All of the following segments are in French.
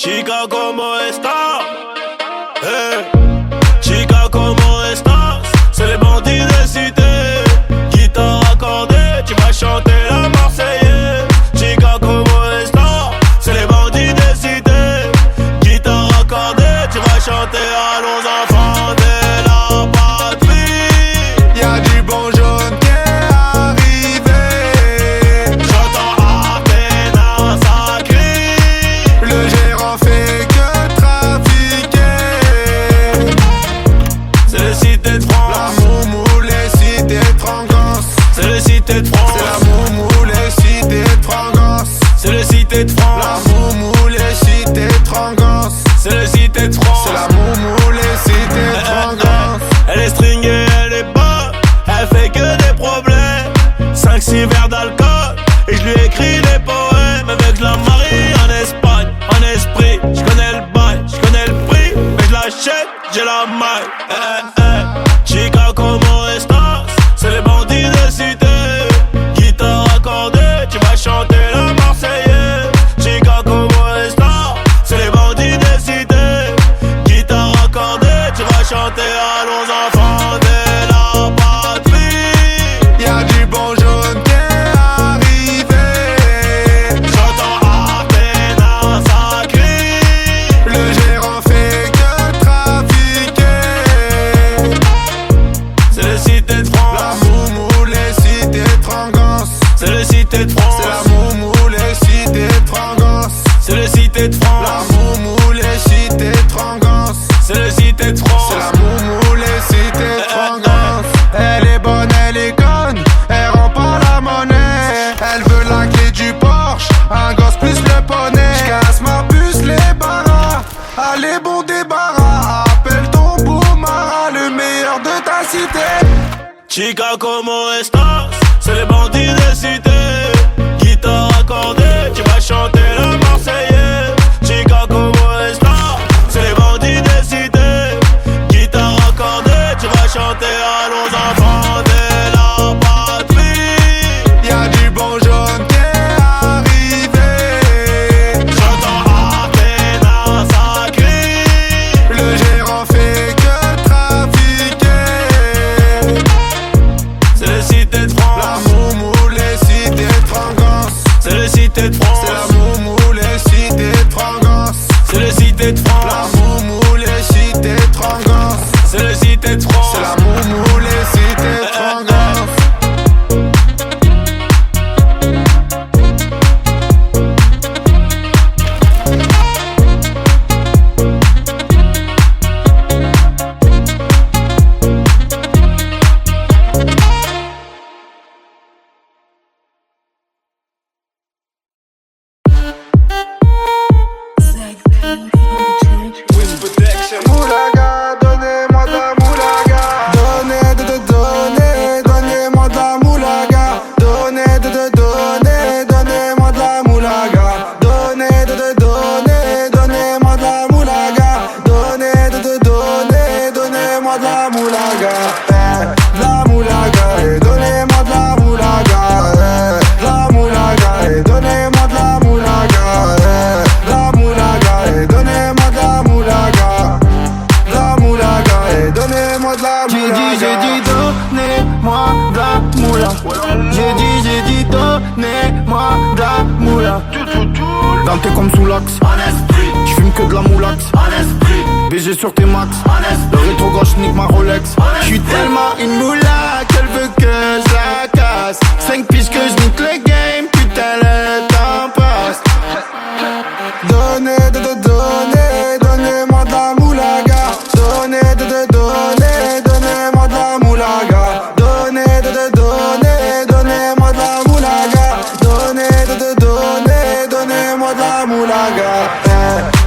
Chica, ¿cómo estás? Chica, ¿cómo estás? C'est les bandits de cité. Guitare accordée, tu vas chanter la Marseillaise. Chica, ¿cómo estás? C'est les bandits de cité. Guitare accordée, tu vas chanter à nos enfants de la patrie. Y'a du bon jaune qui est arrivé. J'entends à peine un sacré. Le gérant fait que trafiquer. C'est le cité de France. La moumou, les cités de Frangance. C'est le cité de France. C'est la moumou, les cités de Frangance. C'est le cité de France. La moumou, les cités de Frangance. C'est le cité de France. C'est la moumou, les cités de Frangance. Elle est stringée, elle est bonne. Elle fait que des problèmes. 5-6 verres d'alcool. Et je lui écris des poèmes. Avec je la marie en Espagne. En esprit, je connais le bail, je connais le prix. Mais je l'achète, j'ai la maille. Chica, ¿cómo estás? C'est les bandits de cité. Guitare accordée, tu vas chanter la Marseillaise. Chica, ¿cómo estás? C'est les bandits de cité. Guitare accordée, tu vas chanter à nos enfants de la patrie. Y'a du bon jaune qui est arrivé. J'entends à peine un sacré. Le gérant fait que trafiquer. C'est le cité de France. La moumou, les cités de Frangance. C'est le cité de France. C'est la moumou, les cités de Frangance. C'est le cité de La France. moumou, les cités de Frangance. C'est le cité de France. C'est la moumou, les cités de Frangance. Elle est bonne, elle est conne. Elle rend pas la monnaie. Elle veut la clé du Porsche. Un gosse plus le poney. J'casse ma puce, les barras. Allez, bon débarras. Appelle ton beau marin, le meilleur de ta cité. Chica, ¿cómo estás? C'est les bandits de cité. Guitare accordée, tu vas chanter la Marseillaise. Chica, ¿cómo estás? C'est les bandits de cité. Guitare accordée, tu vas chanter à nos enfants de la patrie. Y'a du bon jaune qui est arrivé. J'entends à peine un sacré. Le gérant fait que trafiquer. C'est le cité de La France. moumou, les cités de Frangance. C'est le cité de C'est la France. moumou, les cités de Frangance. C'est le cité de La France. moumou, les cités de Frangance. C'est le cité de France. C'est la moumou, les cités de Frangance. Moulaga, donnez-moi de la moulaga. Donnez-moi de la moulaga. Donnez-moi de la moulaga. Donnez-moi de la moulaga. Donnez-moi de la moulaga. De la moulaga, et donnez-moi de la moulaga. De la moulaga, et donnez-moi de la moulaga. De la moulaga, et donnez-moi de la moulaga. La moulaga, et donnez-moi de la moulaga. J'ai dit donnez-moi de la moula. J'ai dit donnez-moi de la moula. Dalté comme sous l'axe, j'fume que de la moulax. BG sur tes max, le rétro gauche nique ma Rolex. J'suis tellement une moula qu'elle veut que je la casse. 5 piges que je nique le game, putain le temps passe. Donnez-moi de la moulaga. Donnez-moi de la moulaga. Donnez-moi de la moulaga. Donnez-moi de la moulaga.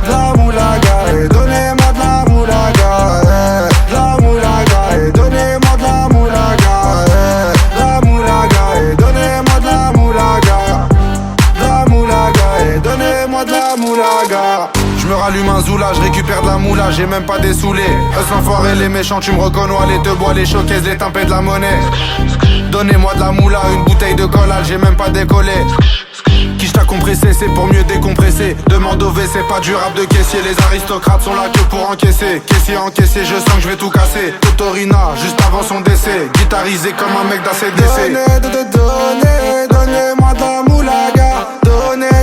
De la moulaga, et donnez-moi de la moulaga. De la moulaga, et donnez-moi de la moulaga. De la moulaga, et donnez-moi de la moulaga. De la moulaga, et donnez-moi de la moulaga. Je me rallume un zoula, je récupère de la moula, j'ai même pas dessoulé. Eux l'enfoiré, les méchants, tu me reconnais, les te bois, les showcases, les tempêtes de la monnaie. Donnez-moi de la moula, une bouteille de collage, j'ai même pas décollé. Qui je Compressé, c'est pour mieux décompresser. Demande au V, c'est pas du rap de caissier. Les aristocrates sont là que pour encaisser. Caissier encaissé, je sens que je vais tout casser. Totorina, juste avant son décès. Guitarisé comme un mec d'ACDC. Donnez-moi de la moulaga. Donnez-moi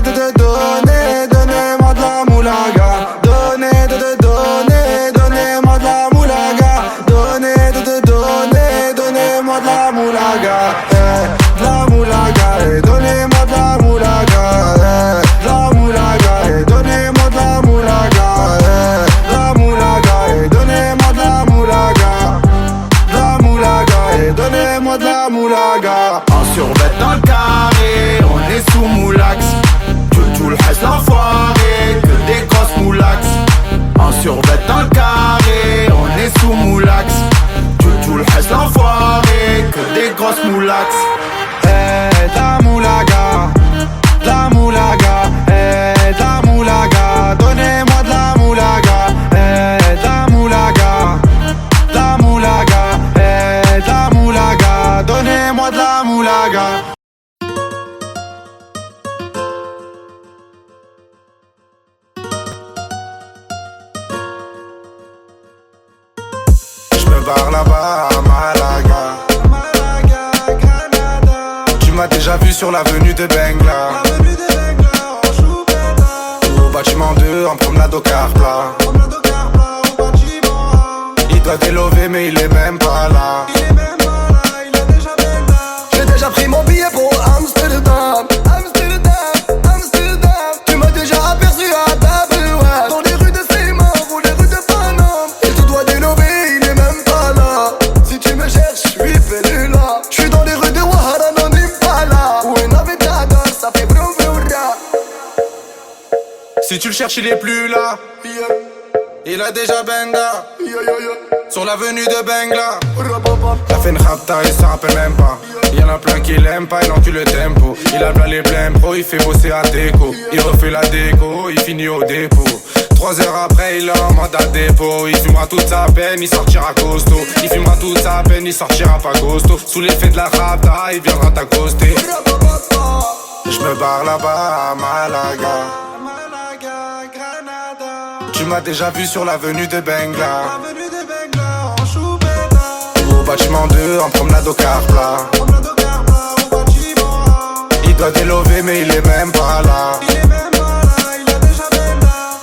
de la moulaga. Donnez-moi de la moulaga. Donnez-moi de la moulaga. De la moulaga, donnez-moi de la moulaga. De la moulaga, donnez-moi de la moulaga. La moulaga, donnez-moi de la moulaga. La moulaga, donnez-moi de la moulaga. En survêt dans le carré, on est sous moulax. Tout le reste l'enfoiré, que des grosses moulax. En survêt dans le carré, on est sous moulax. Tout le reste l'enfoiré, que des grosses moulax. La moulaga, la moulaga, la moulaga, donnez-moi de la moulaga, la moulaga, la moulaga, la moulaga, donnez-moi de la moulaga. Je me barre là-bas à Malaga. Tu m'as déjà vu sur l'avenue de Bengla. Au bâtiment 2 en promenade au car plat. Il doit délover mais il est même pas là. J'ai déjà pris mon billet pour Amsterdam. Tu m'as déjà aperçu à Double West. Dans les rues de Seymour ou les rues de Paname. Il te doit délover, il est même pas là. Si tu me cherches, je suis perdu là. Je suis dans les rues de Ouahara, non Impala. Ou une Aventador, ça fait vroom vroom ra. Si tu le cherches il est plus là. Il a déjà benga sur l'avenue de Bengla. T'as fait une rapta, il s'en rappelle même pas. Y'en a plein qui l'aiment pas, il encule le tempo. Il a plein les pleins pro, il fait bosser à déco. Il refait la déco, il finit au dépôt. 3 heures après, il est en mode à dépôt. Il fumera toute sa peine, il sortira costaud. Il fumera toute sa peine, il sortira pas costaud. Sous l'effet de la rapta, il viendra t'accoster. Je me barre là-bas à Malaga. Tu m'as déjà vu sur l'avenue de Bengla. Au bâtiment 2 en promenade au car plat. Il doit délover mais il est même pas là.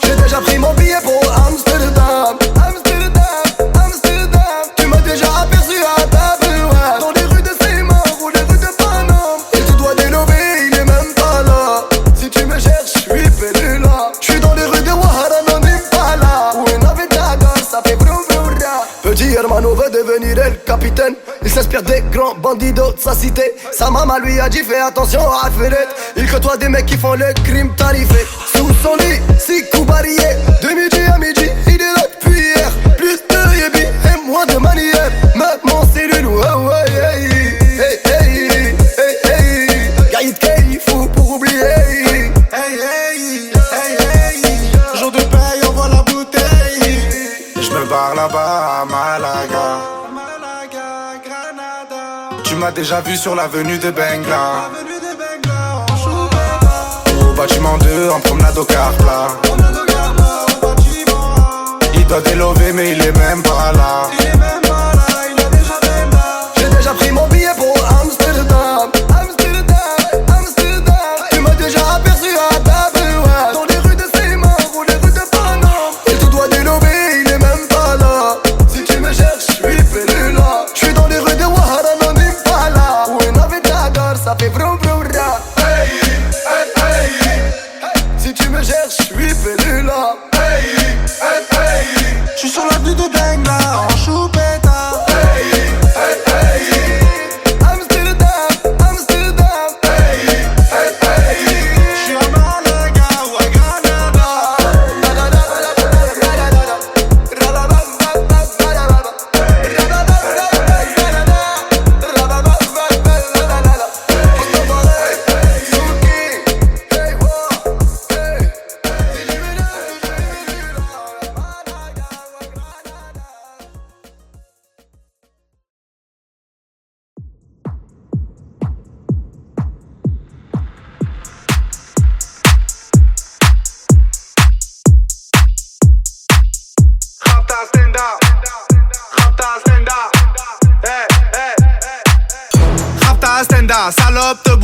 J'ai déjà pris mon billet pour Amsterdam. Tu m'as déjà aperçu à Double West. Dans les rues de Seymour ou les rues de Paname. Il te doit délover, il est même pas là. Si tu me cherches, je suis perdu là. Je suis dans les rues de Ouahara, non Impala. Ou une Aventador, ça fait vroom vroom ra. Petit hermano veut devenir el capitaine. Il s'inspire des grands bandidos de sa cité. Sa maman lui a dit fais attention à Ferret. Il côtoie des mecs qui font le crime tarifé. Sous son lit, 6 coups barillés. De midi à midi, il est là depuis hier. Plus de yébi et moins de manière. Maintenant c'est le loup, oh ouais, hey, hey, hey, hey, hey. Gaïd Kay, fou pour oublier. Hey, hey, hey, hey. Jour de paye, envoie la bouteille. Je me barre là-bas à Malaga. Tu m'as déjà vu sur l'avenue de Bengla. Au bâtiment 2 en promenade au car plat. Il doit délover mais il est même pas là. J'ai déjà pris mon billet pour Amsterdam. Tu m'as déjà aperçu à Double West. Dans les rues de Seymour ou les rues de Paname. Il te doit délover, il est même pas là. Si tu me cherches, je suis perdu là. Je suis dans les rues de Ouahara, non Impala. Ou une Aventador, ça fait vroom vroom ra. Hey, hey, hey. Si tu me cherches, je suis perdu là. Hey, hey, hey. Je suis sur l'avenue de Bengla en choupette.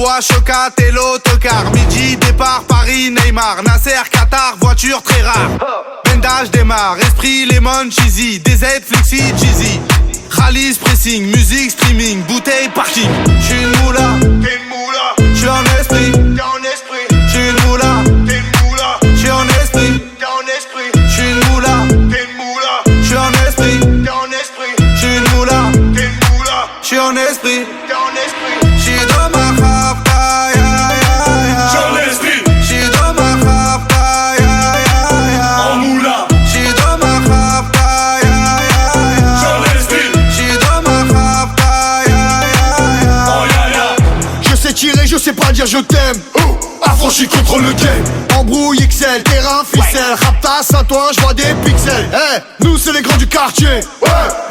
bois, Chocat et l'autocar. Midi, départ, Paris, Neymar. Nasser, Qatar, voiture très rare. Bendage démarre, esprit, lemon, cheesy. DZ, flexi, cheesy. Rallye, pressing, musique, streaming, bouteille, parking. J'suis une moula, t'es une moula. J'suis en esprit, t'es en esprit. J'suis une moula, t'es une moula. J'suis en esprit, t'es en esprit. J'suis une moula, t'es une moula. J'suis en esprit, t'es en esprit. J'suis une moula, t'es une moula. J'suis en esprit, t'es en esprit. J'suis dans ma rapta, ya ya ya. J'suis en esprit. J'suis dans ma rapta, ya ya ya. En moula. J'suis dans ma rapta, ya ya ya. J'suis en esprit. J'suis dans ma rapta, ya ya ya. Oh ya ya. Je sais tirer, je sais pas dire je t'aime. Affranchi contre le game. Embrouille XL, terrain, ficelle. Raptas à toi, j'vois des pixels. Nous c'est les grands du quartier.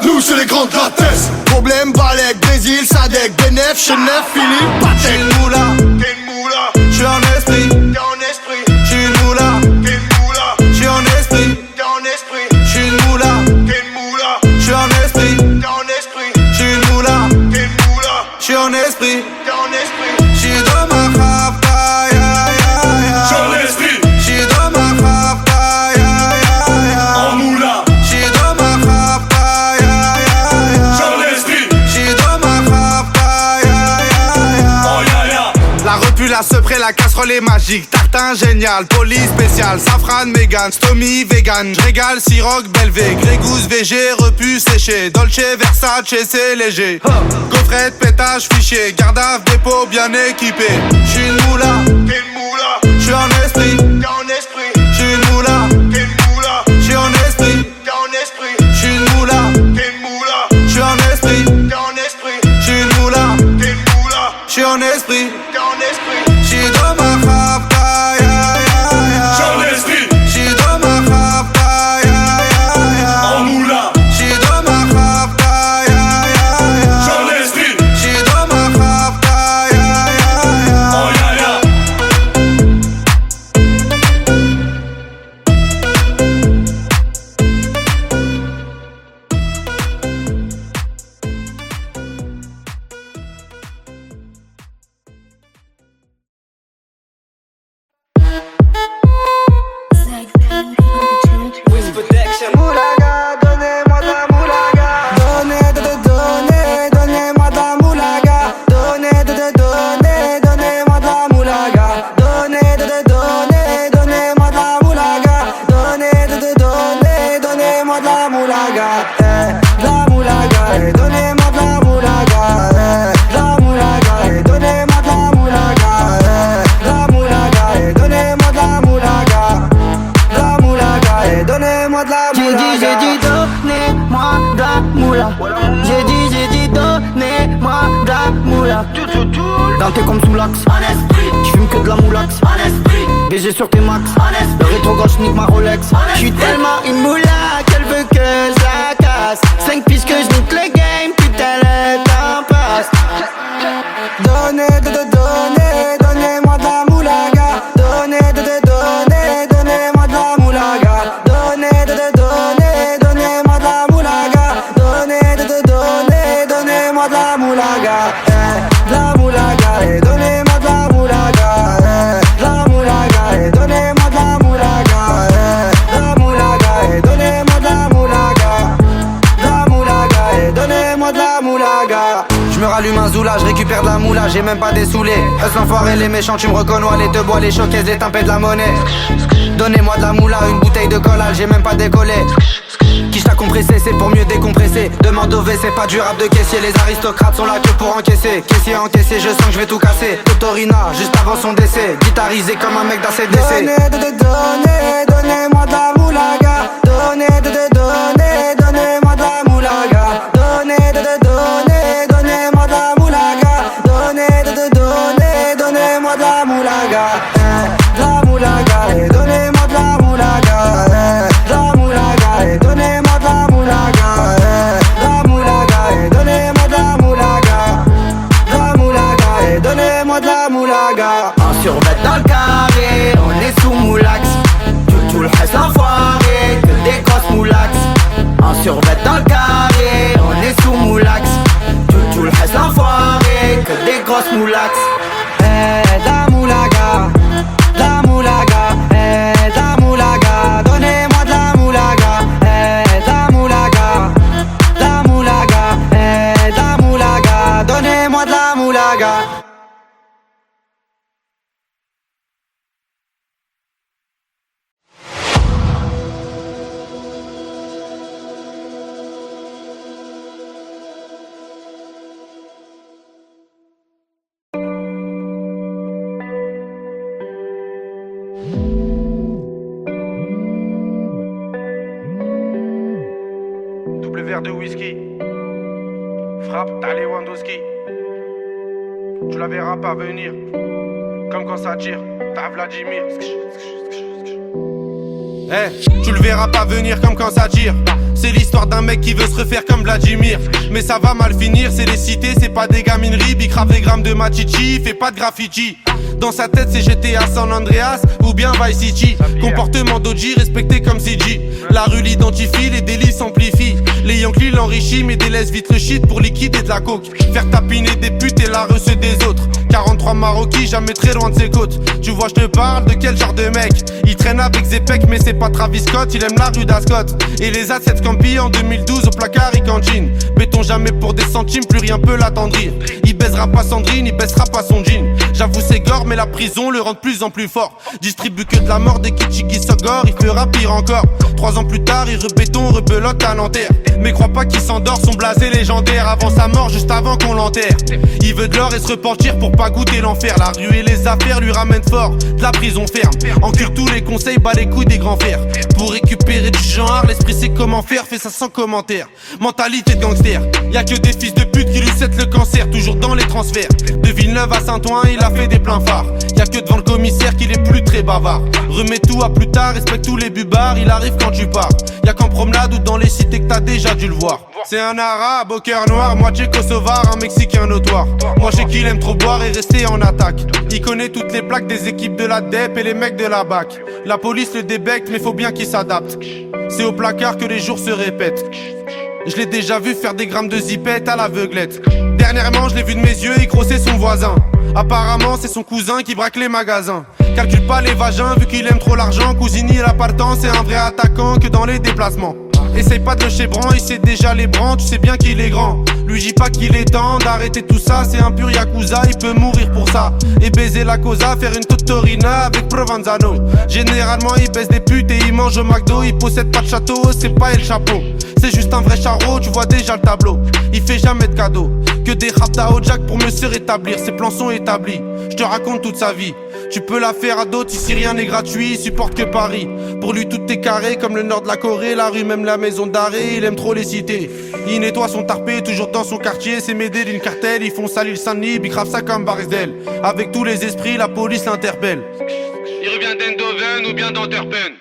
Nous c'est les grands de la tête. Problème, Balek, Brésil, Sadek, Benef, Chenef, Philippe, J'suis Patek. une moula, t'es une moula. J'suis en esprit, t'es en esprit. J'suis une moula, t'es une moula. J'suis en esprit, t'es en esprit. J'suis une moula, t'es une moula. J'suis en esprit, t'es en esprit. J'suis une moula, t'es une moula. J'suis en esprit, t'es en esprit. J'suis dans ma rapta, ya ya ya. J'suis en esprit. J'suis dans ma rapta, ya ya ya. En moula. J'suis dans ma rapta, ya ya ya. J'suis en esprit. J'suis dans ma rapta, ya ya ya. Oh ya ya. La repu, la sepré, la casserole est magique. Tartin génial, police spécial. Safran, Mégane, Stomy, vegan. J'régale, Ciroc, Belvé. Grégousse, VG, repu, séché. Dolce, Versace, c'est léger. Gaufrette, pétage, fichier. Garde à dépôt, bien équipé. J'suis une moula, t'es une moula. J'suis en esprit, t'es en esprit. J'suis une moula, t'es une moula. J'suis en esprit, t'es en esprit. J'suis une moula, t'es une moula. J'suis en esprit, t'es en esprit. J'suis une moula, t'es une moula. J'suis en esprit, t'es en esprit. J'suis dans ma rapta, ya ya ya. J'suis en esprit. J'suis dans ma rapta, ya ya ya. En moula. J'suis dans ma rapta, ya ya ya. J'suis en esprit. J'suis dans ma rapta, ya ya ya. Oh ya ya. Moulaga, donnez-moi de la moulaga. Donnez-moi de la moulaga. Donnez-moi de la moulaga. Donnez-moi de la moulaga. Donnez-moi de la moulaga. De la moulaga, donnez-moi de la moulaga. De la moulaga, donnez-moi de la moulaga. De la moulaga, donnez-moi de la moulaga. De la moulaga, donnez-moi de la moulaga. J'ai dit donnez-moi de la moula. J'ai dit donnez-moi de la moula. Dans tes comme sous l'axe. J'fume que de la moulax. BG sur tes max. Le rétro gauche nique ma Rolex. J'suis tellement une moula qu'elle veut que je la casse. 5 pistes que je nique le game, putain le temps passe. Donnez-moi de la moulaga. Donnez-moi de la moulaga. Donnez-moi de la moulaga. Donnez-moi de la moulaga. De la moulaga, donnez-moi de la moulaga. De la moulaga, donnez-moi de la moulaga. De la moulaga, donnez-moi de la moulaga. De la moulaga, donnez-moi de la moulaga. J'me rallume un zoula, j'récupère de la moula, j'ai même pas des saoulés. Hustle l'enfoiré, les méchants, tu me reconnais, les te bois, les choquaises, les timpés de la monnaie. Donnez-moi de la moula, une bouteille de collage, j'ai même pas décollé. Qui t'a compressé, c'est pour mieux décompresser. Demande au V, c'est pas du rap de caissier. Les aristocrates sont là que pour encaisser. Caissier encaissé, je sens que je vais tout casser. Totorina, juste avant son décès. Guitarisé comme un mec d'ACDC. Donnez-moi de la moulaga. Donnez-moi de la moulaga. Donnez-moi de la moulaga. Donnez-moi de la moulaga. De la moulaga, donnez-moi de la moulaga. De la moulaga, donnez-moi de la moulaga. De la moulaga, donnez-moi de la moulaga. De la moulaga, donnez-moi de la moulaga. En survêt dans le carré, on est sous moulax. Tout le reste l'enfoiré, que des grosses moulax. En survêt dans le carré, on est sous moulax. Tout le reste l'enfoiré, que des grosses moulax. verre de whisky. Frappe, t'as Lewandowski. Tu la verras pas venir. Comme quand ça tire, t'as Vladimir. Tu le verras pas venir comme quand ça tire. C'est l'histoire d'un mec qui veut se refaire comme Vladimir. Mais ça va mal finir, c'est les cités, c'est pas des gamineries. Bicrave des grammes de machichi, fait pas de graffiti. Dans sa tête c'est GTA San Andreas ou bien Vice City. Comportement d'OG respecté comme CG. La rue l'identifie, les délits s'amplifient. Les Yankees l'enrichissent mais délaissent vite le shit pour liquider de la coke. Faire tapiner des putes et la recette des autres. 43 Maroquis, jamais très loin de ses côtes. Tu vois je te parle de quel genre de mec. Il traîne avec Zepek mais c'est pas Travis Scott. Il aime la rue d'Ascot. Et les assets Campi en 2012 au placard et cantine. Béton jamais pour des centimes, plus rien peut l'attendrir. Il baisera pas Sandrine, il baissera pas son jean. J'avoue c'est gore mais la prison le rend de plus en plus fort. Distribue que de la mort des Kitschiki Sogor, il fera pire encore. 3 ans plus tard il rebéton, rebelote à Nanterre. Mais crois pas qu'il s'endort, son blasé légendaire. Avant sa mort, juste avant qu'on l'enterre. Il veut de l'or et se repentir pour pas goûter l'enfer. La rue et les affaires lui ramènent fort, de la prison ferme. Encure tous les conseils, bat les couilles des grands fers. Pour récupérer du genre, l'esprit sait comment faire, fait ça sans commentaire. Mentalité de gangster, y'a que des fils de pute qui lui cèdent le cancer. Toujours dans les transferts, de Villeneuve à Saint-Ouen, il a fait des pleins phares. Y'a que devant le commissaire qu'il est plus très bavard. Remets tout à plus tard, respecte tous les bubards. Il arrive quand tu pars, y'a qu'en promenade ou dans les cités que t'as déjà dû le voir. C'est un arabe au cœur noir, moitié kosovar, un mexicain notoire. Moi je sais qu'il aime trop boire et rester en attaque. Il connaît toutes les plaques des équipes de la DEP et les mecs de la BAC. La police le débecte mais faut bien qu'il s'adapte. C'est au placard que les jours se répètent. Je l'ai déjà vu faire des grammes de zipette à l'aveuglette. Dernièrement je l'ai vu de mes yeux, il grossait son voisin. Apparemment c'est son cousin qui braque les magasins. Calcule pas les vagins vu qu'il aime trop l'argent. Cousini la partant, c'est un vrai attaquant que dans les déplacements. Essaye pas de le chébran, il sait déjà les brans, tu sais bien qu'il est grand. Lui dis pas qu'il est temps d'arrêter tout ça, c'est un pur yakuza, il peut mourir pour ça. Et baiser la cosa, faire une Totorina avec Provenzano. Généralement il baisse des putes et il mange au McDo. Il possède pas de château, c'est pas El Chapeau. C'est juste un vrai charreau, tu vois déjà le tableau. Il fait jamais de cadeaux, que des raptas au jack pour mieux se rétablir. Ses plans sont établis, je te raconte toute sa vie. Tu peux la faire à d'autres, ici rien n'est gratuit, il supporte que Paris. Pour lui tout est carré, comme le nord de la Corée, la rue même la maison d'arrêt, il aime trop les cités. Il nettoie son tarpé, toujours dans son quartier, c'est m'aider d'une cartelle, ils font salir le Saint-Denis, bicrave ça comme Barisdel. Avec tous les esprits, la police l'interpelle. Il revient d'Eindhoven ou bien d'Antwerpen.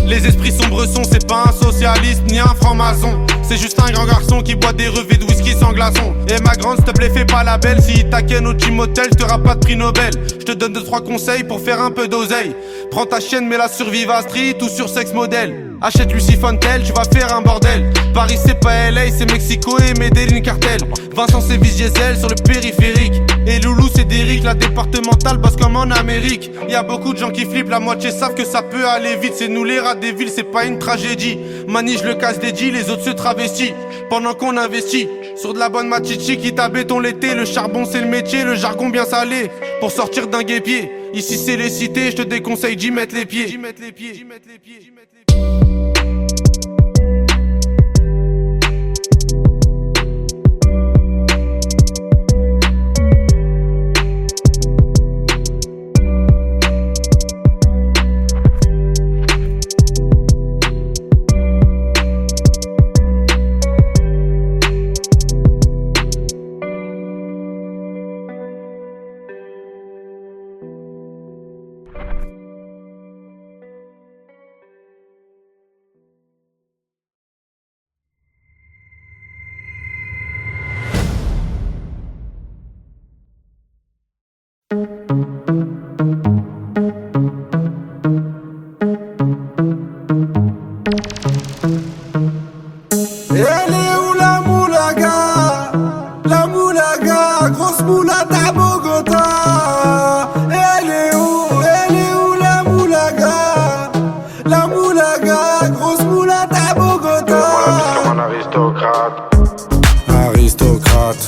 Les esprits sombres sont, c'est pas un socialiste ni un franc-maçon. C'est juste un grand garçon qui boit des revêts de whisky sans glaçon. Et ma grande, s'il te plaît, fais pas la belle. Si il t'aquenne au Team Hotel, t'auras pas de prix Nobel. Je te donne 2-3 conseils pour faire un peu d'oseille. Prends ta chienne, mets-la sur Viva Street ou sur Sex Model. Achète Lucy Fontel, tu vas faire un bordel. Paris c'est pas LA, c'est Mexico et Medellin cartel. Vincent c'est Diesel sur le périphérique. Et Loulou c'est Derrick, la départementale bosse comme en Amérique. Y'a beaucoup de gens qui flippent, la moitié savent que ça peut aller vite. C'est nous les rats des villes, c'est pas une tragédie. Mani je le casse des deals, les autres se travestissent. Pendant qu'on investit sur de la bonne machichi qui t'a béton l'été. Le charbon c'est le métier, le jargon bien salé. Pour sortir d'un guépier, ici c'est les cités, je te déconseille d'y mettre les pieds.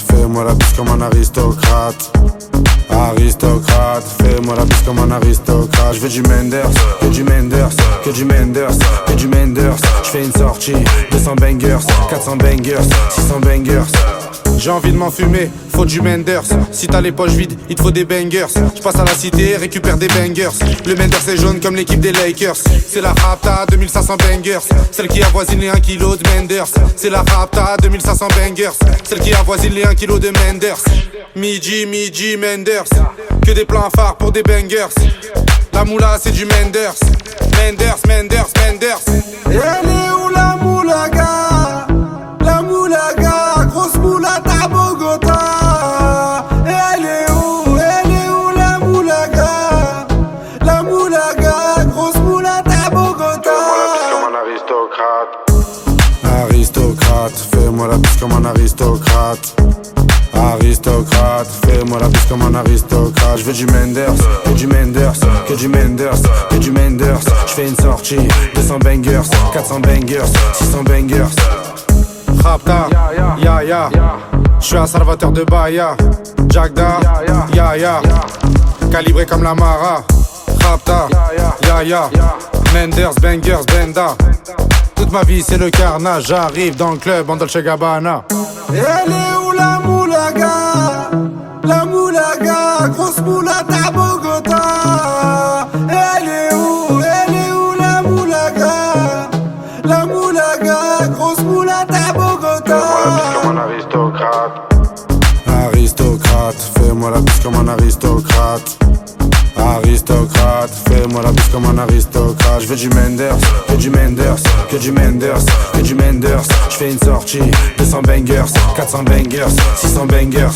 Fais-moi la bise comme un aristocrate. Aristocrate, fais-moi la bise comme un aristocrate. Je veux du Menders, que du Menders, que du Menders, que du Menders. Je fais une sortie, 200 bangers, 400 bangers, 600 bangers. J'ai envie de m'enfumer, faut du Menders. Si t'as les poches vides, il te faut des bangers. J'passe à la cité, récupère des bangers. Le Menders est jaune comme l'équipe des Lakers. C'est la Rapta, 2500 bangers. Celle qui avoisine les 1 kg de Menders. C'est la Rapta, 2500 bangers. Celle qui avoisine les 1 kg de Menders. Midi, Menders. Que des plans phares pour des bangers. La moula c'est du Menders. Menders. Elle est où la moulaga? La moulaga, grosse moulata à Bogota. Elle est où la moulaga? La moulaga, grosse moulata à Bogota. Fais-moi la bise comme un aristocrate. Aristocrate, fais-moi la bise comme un aristocrate. Je veux du Menders, que du Menders, que du Menders, que du Menders. Je fais une sortie, 200 bangers, 400 bangers, 600 bangers. Rapta, ya. Je suis un salvateur de Bahia. Jagda, ya. Calibré comme la Mara. Rapta, ya. Menders, bangers, benda. Toute ma vie c'est le carnage. J'arrive dans le club en Dolce Gabbana. Elle est où la moulaga? La moulaga, grosse moulata à Bogota. Elle est où la moulaga? La moulaga, grosse moulata à Bogota. Aristocrate, fais-moi la bise comme un aristocrate. Aristocrate, fais-moi la bise comme un aristocrate. Je veux du Menders, que du Menders, que du Menders, que du Menders. Je fais une sortie, 200 bangers, 400 bangers, 600 bangers.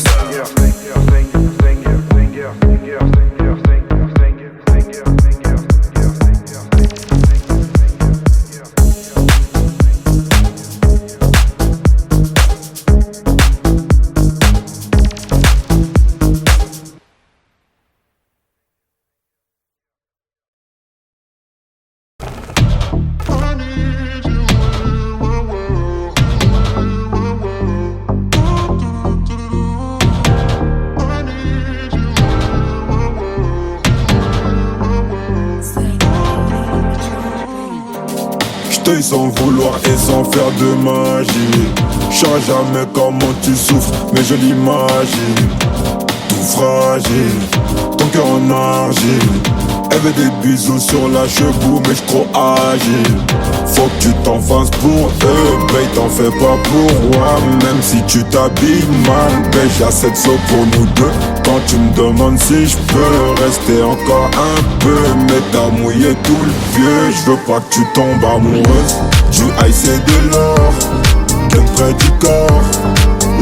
Sans vouloir et sans faire de magie. Je sais jamais comment tu souffres, mais je l'imagine. Tout fragile, ton cœur en argile. Elle veut des bisous sur la cheveux, mais j'suis trop agile. Faut que tu t'en fasses pour eux, babe, t'en fais pas pour moi. Même si tu t'habilles mal, babe, j'ai assez de sauts pour nous deux. Quand tu me demandes si je peux rester encore un peu, mais t'as mouillé tout le vieux. Je veux pas que tu tombes amoureuse. Du ice et de l'or, qu'un près du corps.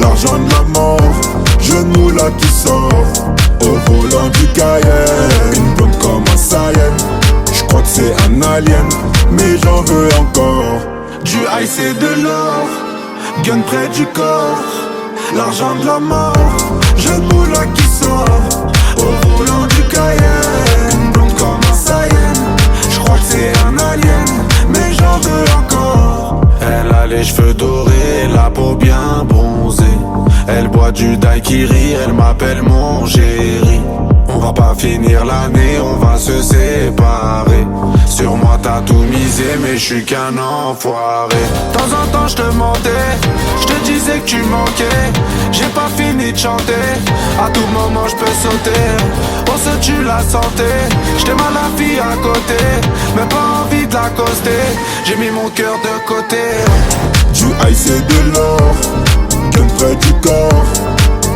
L'argent de la mort, genou là qui sort. Au volant du Cayenne, une blonde comme un Saiyan. J'crois que c'est un alien, mais j'en veux encore. Du ice et de l'or, gun près du corps. L'argent de la mort, genou là qui sort. Au volant du Cayenne, une blonde comme un Saiyan. J'crois que c'est un alien, mais j'en veux encore. Elle a les cheveux dorés, la peau bien bronzée. Elle boit du daiquiri, elle m'appelle mon chéri. On va pas finir l'année, on va se séparer. Sur moi t'as tout misé, mais je suis qu'un enfoiré. De temps en temps je te mentais, je te disais que tu manquais. J'ai pas fini de chanter, à tout moment je peux sauter. On se tue la santé, j't'aime à la fille à côté, mais pas envie de l'accoster. J'ai mis mon cœur de côté. Du ice et de l'or, gun près du corps.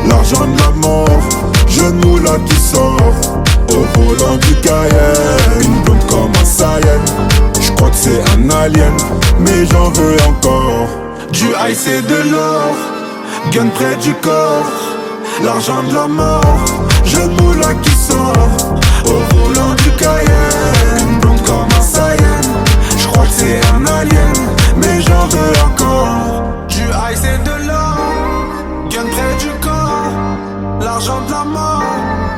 L'argent de la mort, genou là qui sort. Au volant du Cayenne, une blonde comme un Saiyan. J'crois que c'est un alien, mais j'en veux encore. Du ice et de l'or, gun près du corps. L'argent de la mort, genou là qui sort. Au volant du Cayenne, une blonde comme un Saiyan. J'crois que c'est un alien, mais j'en veux encore. Du ice et de l'or, gun près du corps. L'argent de la mort,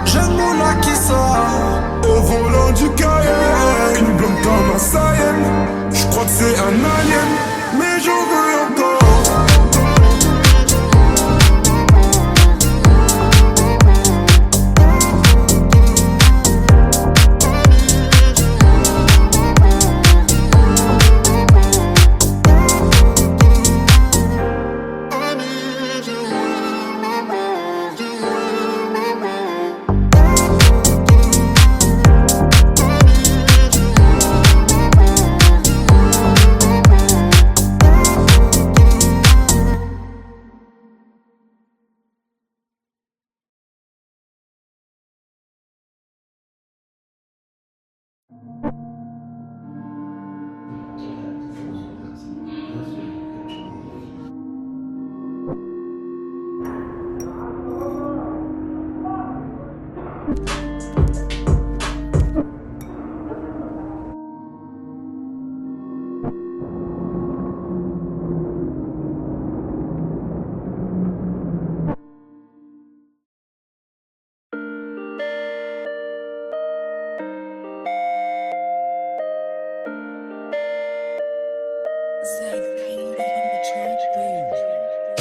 genou là qui sort. Au volant du Cayenne, une blonde comme un Saiyan. J'crois que c'est un alien, mais j'en veux encore.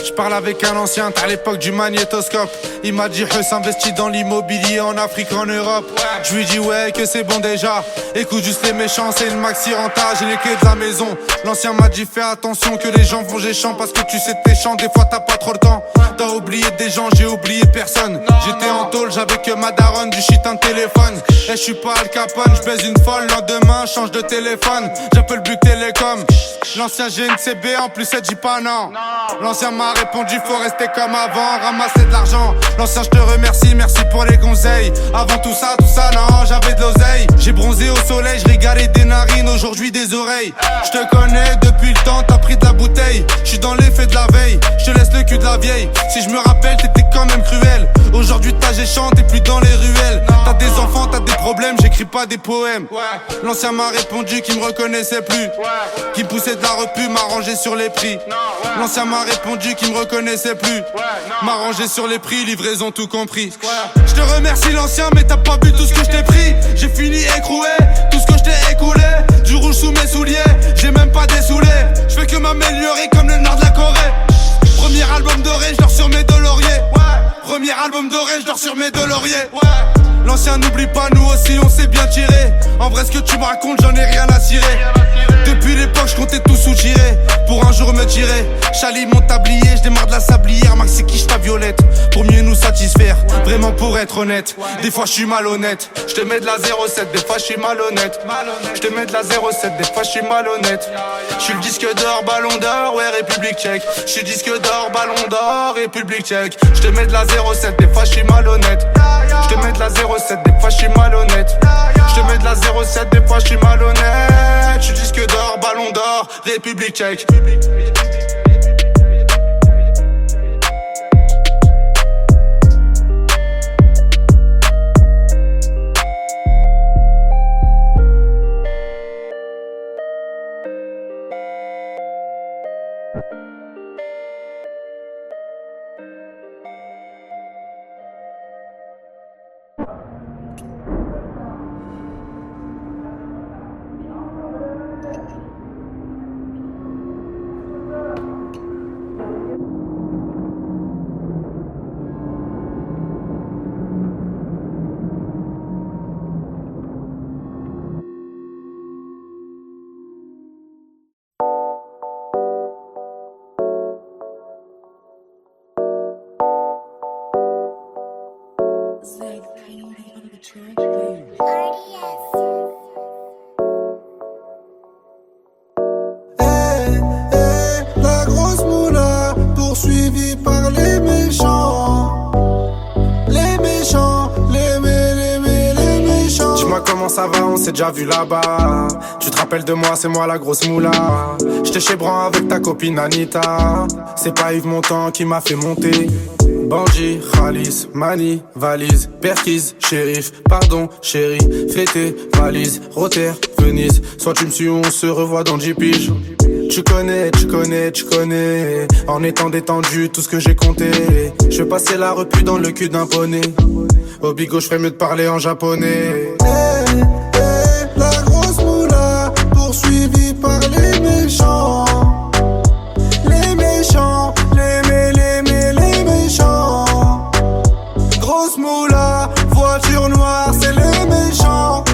Je parle avec un ancien, à l'époque du magnétoscope. Il m'a dit investis dans l'immobilier en Afrique, en Europe. Je lui dis ouais que c'est bon déjà. Écoute juste les méchants, c'est une maxi renta, j'ai les clés de la maison. L'ancien m'a dit fais attention que les gens vont géchant, parce que tu sais tes chants, des fois t'as pas trop le temps. T'as oublié des gens, j'ai oublié personne. J'étais en tôle, j'avais que ma daronne, du shit un téléphone. Et je suis pas Al Capone, je baise une folle, lendemain change de téléphone. J'appelle Buc Télécom. L'ancien GNCB en plus elle dit pas non. L'ancien m'a répondu faut rester comme avant, ramasser de l'argent. L'ancien je te remercie, merci pour les conseils. Avant tout ça non, j'avais de l'oseille. J'ai bronzé au soleil, je régalais des narines, aujourd'hui des oreilles. Je te connais depuis le temps, t'as pris de la bouteille. Je suis dans l'effet de la veille, je te laisse le cul de la vieille. Si je me rappelle t'étais quand même cruel. Aujourd'hui t'as géchant, t'es plus dans les ruelles. T'as des enfants, t'as des problèmes, j'écris pas des poèmes. L'ancien m'a répondu qu'il me reconnaissait plus, qu'il me poussait de la repu, m'a rangé sur les prix. L'ancien m'a répondu qu'il me reconnaissait plus, m'a rangé sur les prix, livraison tout compris. Je te remercie l'ancien mais t'as pas vu tout ce que je t'ai pris. J'ai fini écroué, tout ce que je t'ai écoulé. Du rouge sous mes souliers, j'ai même pas dessoulé. Je fais que m'améliorer comme le nord de la Corée. Premier album doré, je dors sur mes deux lauriers. Premier album doré, je dors sur mes deux lauriers. L'ancien n'oublie pas, nous aussi on s'est bien tiré. En vrai ce que tu me racontes, j'en ai rien à cirer. Depuis l'époque, je comptais tout soutirer pour un jour me tirer. Chali mon tablier, je démarre de la sablière. Max c'est quiche ta violette pour mieux nous satisfaire. Vraiment pour être honnête, des fois je suis malhonnête. Je te mets de la 07, des fois je suis malhonnête. Je te mets de la 07, des fois je suis malhonnête. Je suis le disque d'or, ballon d'or, ouais République tchèque. Je suis disque d'or, ballon d'or, République tchèque. Je te mets de la 07, des fois je suis malhonnête. Je te mets de la 07, des fois je suis malhonnête. Je te mets de la 07, des fois je suis malhonnête. Je suis disque d'or, ballon d'or, République tchèque. La grosse moula poursuivie par les méchants. Les méchants, les méchants. Dis-moi comment ça va, on s'est déjà vu là-bas. Tu te rappelles de moi, c'est moi la grosse moula. J'étais chez Bran avec ta copine Anita. C'est pas Yves Montand qui m'a fait monter. Bandit, Khalis, Mani, valise, Perquise, shérif, pardon, chérie, fêté, valise, Rotter, Venise. Soit tu me suis ou on se revoit dans 10 piges. Tu connais, en étant détendu, tout ce que j'ai compté. Je vais passer la repu dans le cul d'un poney. Au bigot, je ferais mieux de parler en japonais. La grosse moula poursuivie par les méchants. Les méchants, les méchants. Grosse moula, voiture noire, c'est les méchants.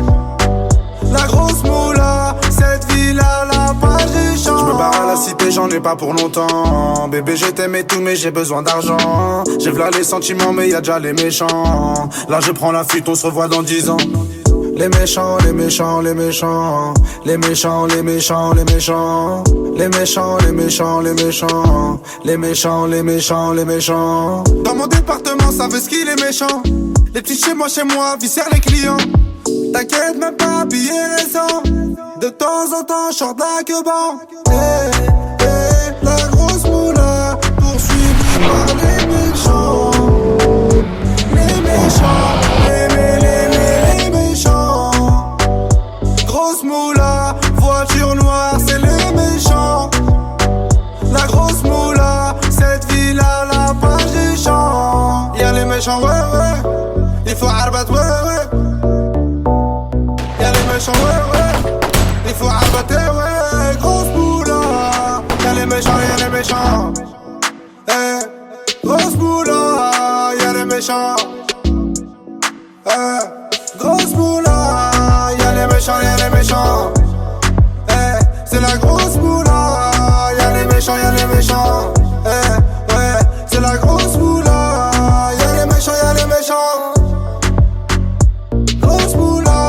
La grosse moula, cette ville-là, la page des champs. Je me barre à la cité, j'en ai pas pour longtemps. Bébé, je t'aime et tout, mais j'ai besoin d'argent. J'ai v'là les sentiments, mais y'a déjà les méchants. Là, je prends la fuite, on se revoit dans 10 ans. Les méchants, les méchants, les méchants. Les méchants, les méchants, les méchants. Les méchants, les méchants, les méchants. Les méchants, les méchants, les méchants. Dans mon département, ça veut ce qu'il est méchant. Les petits chez moi, viscèrent les clients. T'inquiète même pas, billets récents. De temps en temps, je sors de la queue-ban. La grosse moula, poursuivie par les méchants. Les méchants, les méchants. Grosse moula, voiture noire, c'est les méchants. La grosse moula, cette ville à la page des champs. Y'a les méchants, ouais, ouais. Il faut arbat, ouais, ouais. Y'a les méchants, ouais, ouais. Il faut arbater, ouais. Grosse moula. Y'a les méchants, y'a les méchants. Eh, grosse moula. Y'a les méchants. Eh, grosse moula. Y'a les méchants, y'a les méchants. Eh, c'est la grosse moula. Y'a les méchants, y'a les méchants. Eh, ouais, c'est la grosse moula. Y'a les méchants, y'a les méchants. Grosse moula.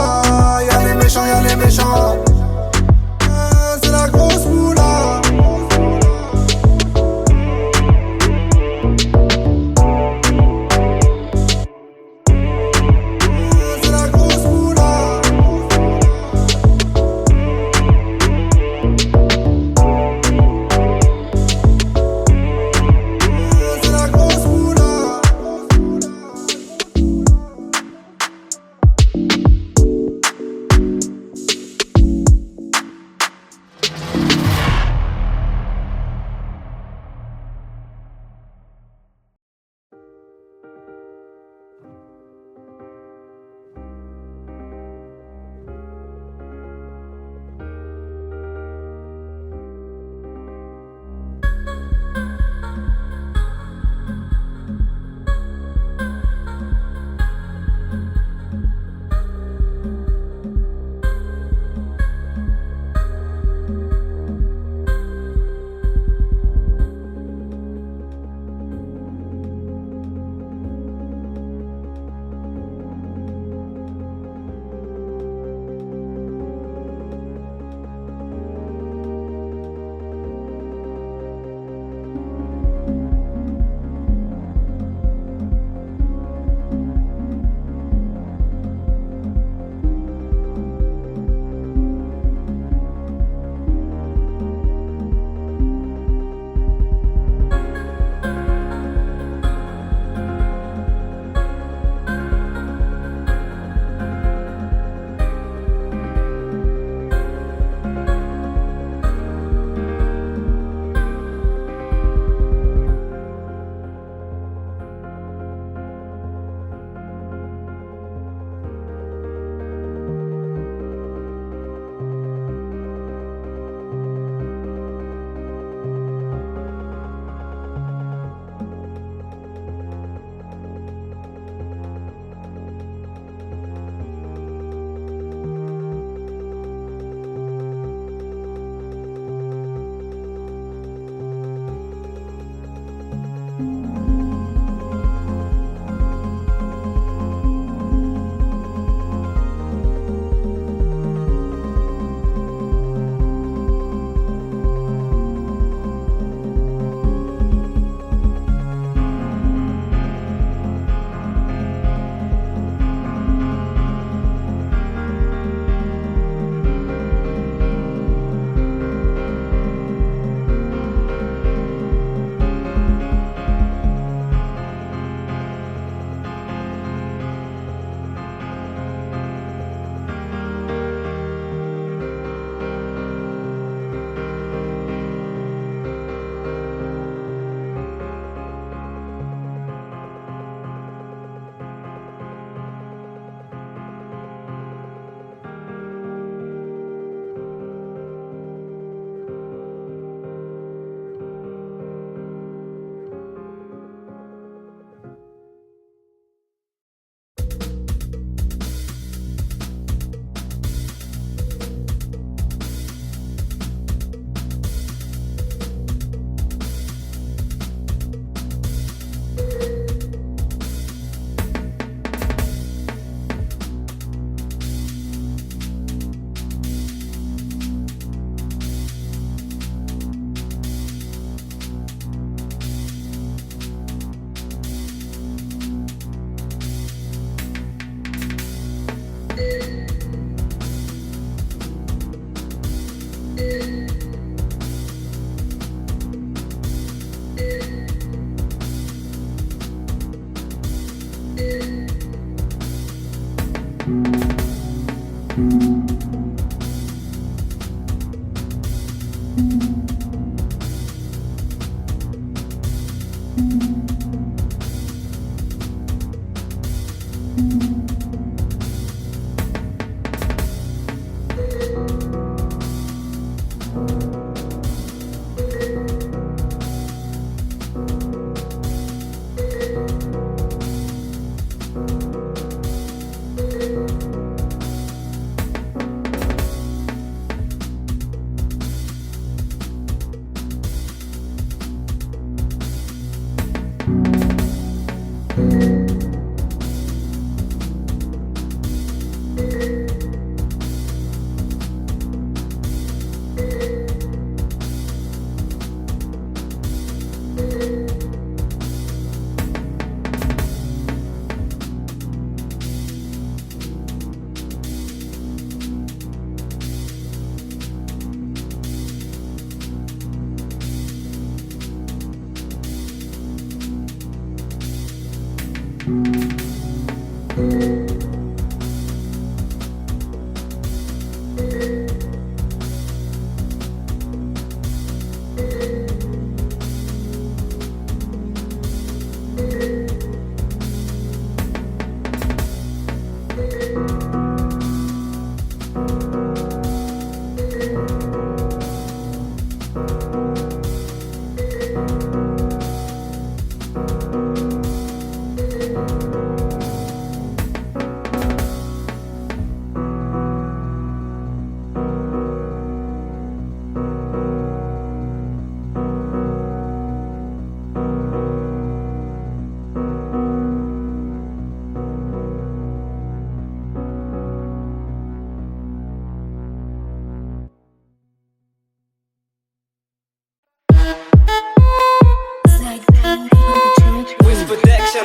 Y'a les méchants, y'a les méchants. C'est la grosse moula. C'est la grosse moula.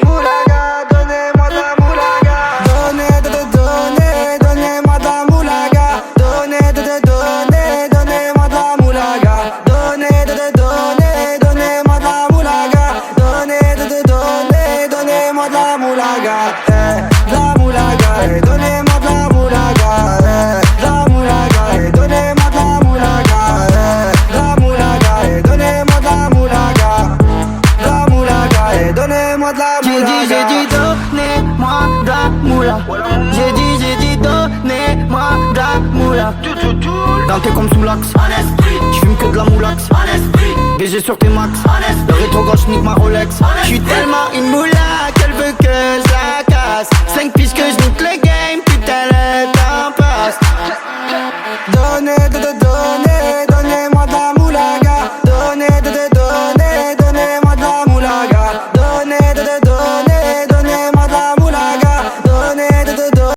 Moulaga, donnez-moi de la moulaga. Donnez-moi de la moulaga. Donnez-moi de la moulaga. Donnez-moi de la moulaga. Donnez-moi de la moulaga. De la moulaga, donnez-moi de la moulaga. De la moulaga, donnez-moi de la moulaga. De la moulaga, donnez-moi de la moulaga. De la moulaga, donnez-moi de la moulaga. J'ai dit donnez-moi de la moula. J'ai dit donnez-moi de la moula. Dans tes comme sous l'axe. J'fume que de la moulax. BG sur tes max. Le rétro gauche nique ma Rolex. J'suis tellement une moula qu'elle veut que je la casse. 5 pistes que je nique le game.